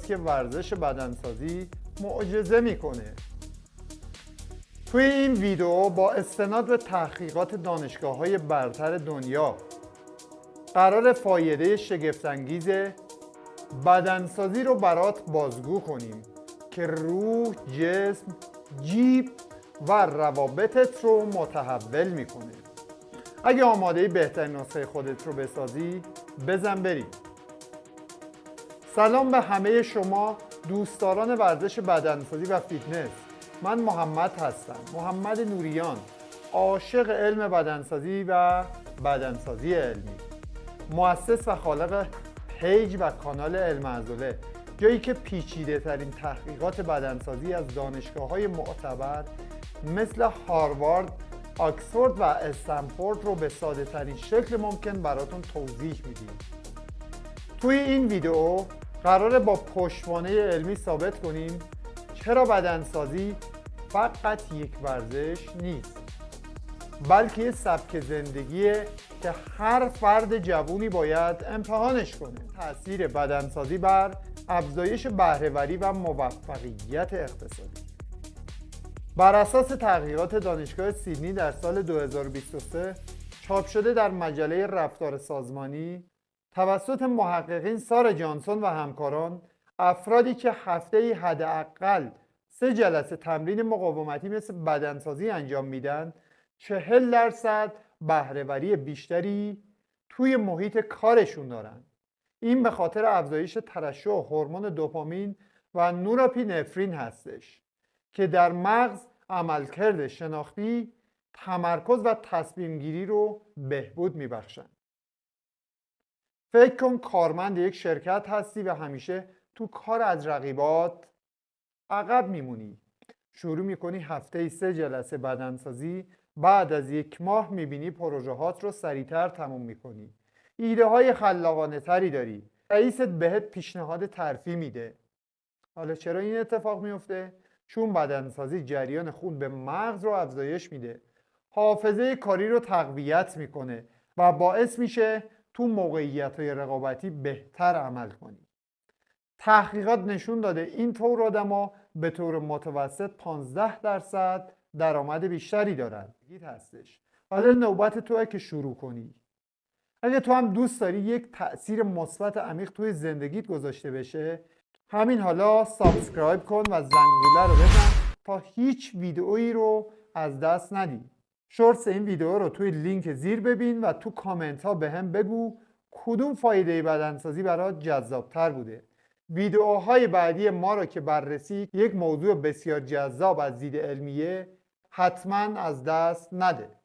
که ورزش بدنسازی معجزه میکنه. توی این ویدیو با استناد به تحقیقات دانشگاه‌های برتر دنیا قرار فایده شگفت‌انگیز بدنسازی رو برات بازگو کنیم که روح، جسم، جیب و روابطت رو متحول میکنه. اگه آماده بهترین نسخه خودت رو بسازی، بزن بریم. سلام به همه شما دوستداران ورزش بدنسازی و فیتنس. من محمد هستم، محمد نوریان، عاشق علم بدنسازی و بدنسازی علمی، مؤسس و خالق پیج و کانال علم عضله، جایی که پیچیده ترین تحقیقات بدنسازی از دانشگاه‌های معتبر مثل هاروارد، آکسفورد و استنفورد رو به ساده ترین شکل ممکن براتون توضیح میدیم. توی این ویدیو قراره با پشتوانه علمی ثابت کنیم چرا بدنسازی فقط یک ورزش نیست، بلکه یه سبک زندگیه که هر فرد جوونی باید امتحانش کنه. تأثیر بدنسازی بر افزایش بهره‌وری و موفقیت اقتصادی. بر اساس تحقیقات دانشگاه سیدنی در سال 2023 چاپ شده در مجله رفتار سازمانی توسط محققین سارا جانسون و همکاران، افرادی که هفته‌ای حداقل 3 جلسه تمرین مقاومتی مثل بدنسازی انجام میدن 40% بهره‌وری بیشتری توی محیط کارشون دارن. این به خاطر افزایش ترشح هورمون دوپامین و نورابینفرین هستش که در مغز عملکرد شناختی، تمرکز و تصمیم گیری رو بهبود میبخشن. فکر کن کارمند یک شرکت هستی و همیشه تو کار از رقیبات عقب میمونی. شروع میکنی هفته‌ای 3 جلسه بدنسازی، بعد از 1 ماه میبینی پروژه‌هات رو سریعتر تموم میکنی. ایده های خلاقانه تری داری. رئیست بهت پیشنهاد ترفیع میده. حالا چرا این اتفاق میفته؟ چون بدنسازی جریان خون به مغز رو افزایش میده، حافظه کاری رو تقویت میکنه و باعث میشه تو موقعیت‌های رقابتی بهتر عمل کنی. تحقیقات نشون داده این طور آدما به طور متوسط 15% درآمد بیشتری دارن. هستش. حالا نوبت توئه که شروع کنی. اگه تو هم دوست داری یک تأثیر مثبت عمیق توی زندگیت گذاشته بشه، همین حالا سابسکرایب کن و زنگوله رو بزن تا هیچ ویدئویی رو از دست ندی. شورتس این ویدئو رو توی لینک زیر ببین و تو کامنت ها به هم بگو کدوم فایده بدنسازی برات جذابتر بوده. ویدئوهای بعدی ما رو که بررسی یک موضوع بسیار جذاب از دید علمیه، حتما از دست نده.